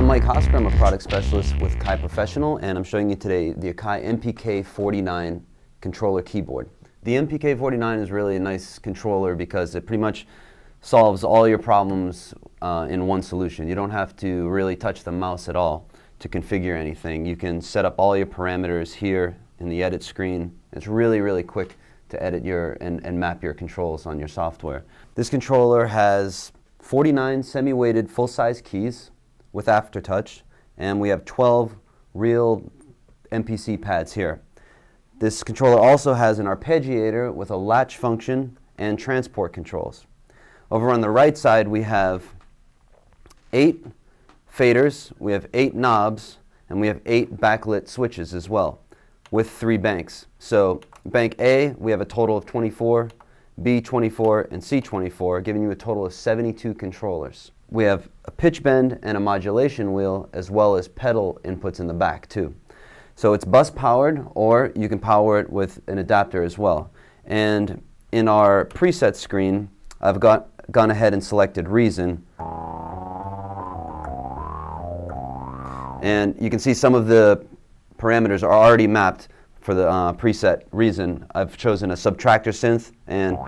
I'm Mike Hosker. I'm a product specialist with Akai Professional, and I'm showing you today the Akai MPK49 controller keyboard. The MPK49 is really a nice controller because it pretty much solves all your problems in one solution. You don't have to really touch the mouse at all to configure anything. You can set up all your parameters here in the edit screen. It's really quick to edit and map your controls on your software. This controller has 49 semi-weighted full-size keys with aftertouch, and we have 12 real MPC pads here. This controller also has an arpeggiator with a latch function and transport controls. Over on the right side we have 8 faders, we have 8 knobs, and we have 8 backlit switches as well, with 3 banks. So bank A, we have a total of 24, B 24, and C 24, giving you a total of 72 controllers. We have a pitch bend and a modulation wheel, as well as pedal inputs in the back too. So it's bus powered, or you can power it with an adapter as well. And in our preset screen, I've gone ahead and selected Reason. And you can see some of the parameters are already mapped for the preset Reason. I've chosen a subtractor synth, and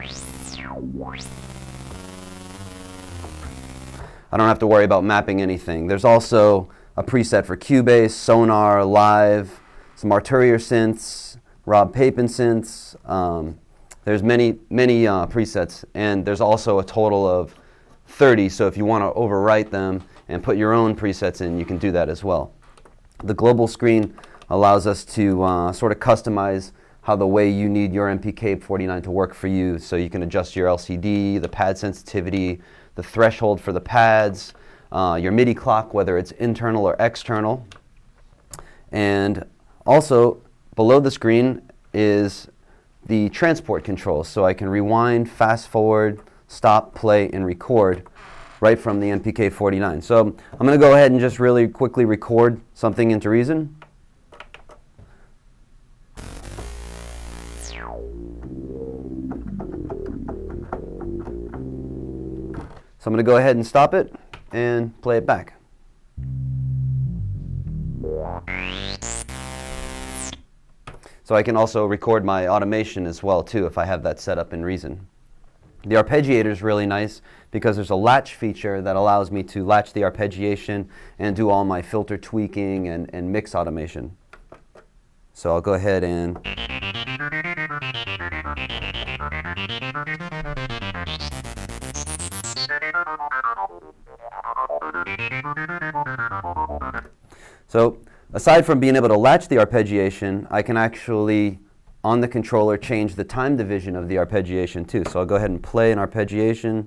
I don't have to worry about mapping anything. There's also a preset for Cubase, Sonar, Live, some Arturier synths, Rob Papin synths. There's many presets, and there's also a total of 30, so if you want to overwrite them and put your own presets in, you can do that as well. The global screen allows us to sort of customize how the way you need your MPK49 to work for you, so you can adjust your LCD, the pad sensitivity, the threshold for the pads, your MIDI clock, whether it's internal or external. And also below the screen is the transport controls, so I can rewind, fast forward, stop, play, and record right from the MPK49. So I'm going to go ahead and just really quickly record something into Reason. So I'm going to go ahead and stop it and play it back. So I can also record my automation as well too if I have that set up in Reason. The arpeggiator is really nice because there's a latch feature that allows me to latch the arpeggiation and do all my filter tweaking and mix automation. So I'll go ahead and so aside from being able to latch the arpeggiation, I can actually, on the controller, change the time division of the arpeggiation too. So I'll go ahead and play an arpeggiation.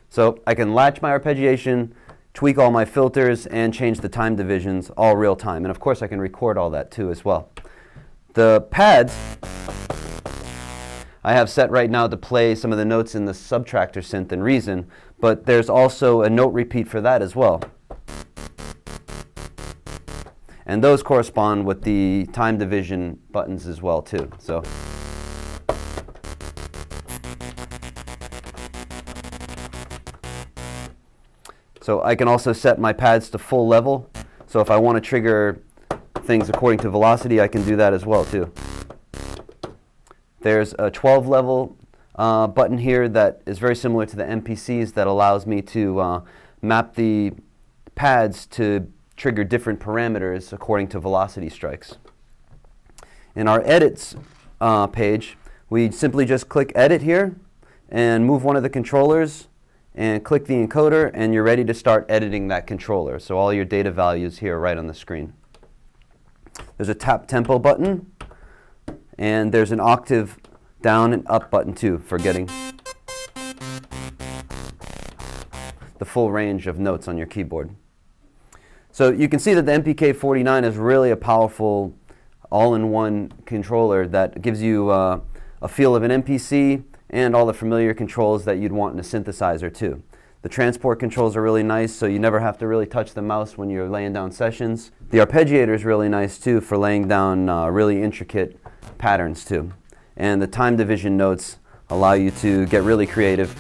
So I can latch my arpeggiation, tweak all my filters, and change the time divisions all real time. And of course I can record all that too as well. The pads I have set right now to play some of the notes in the subtractor synth in Reason, but there's also a note repeat for that as well. And those correspond with the time division buttons as well too. So I can also set my pads to full level. So if I want to trigger things according to velocity, I can do that as well too. There's a 12 level button here that is very similar to the MPCs that allows me to map the pads to trigger different parameters according to velocity strikes. In our edits page, we simply just click edit here and move one of the controllers and click the encoder, and you're ready to start editing that controller. So all your data values here right on the screen. There's a tap tempo button, and there's an octave down and up button too for getting the full range of notes on your keyboard. So you can see that the MPK49 is really a powerful all-in-one controller that gives you a feel of an MPC and all the familiar controls that you'd want in a synthesizer too. The transport controls are really nice, so you never have to really touch the mouse when you're laying down sessions. The arpeggiator is really nice too for laying down really intricate patterns too. And the time division notes allow you to get really creative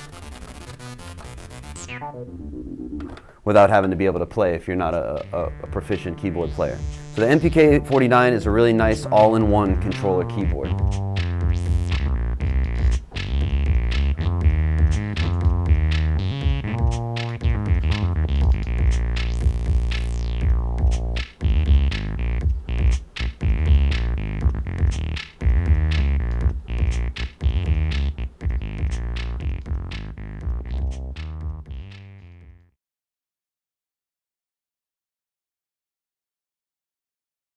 without having to be able to play if you're not a proficient keyboard player. So the MPK49 is a really nice all-in-one controller keyboard.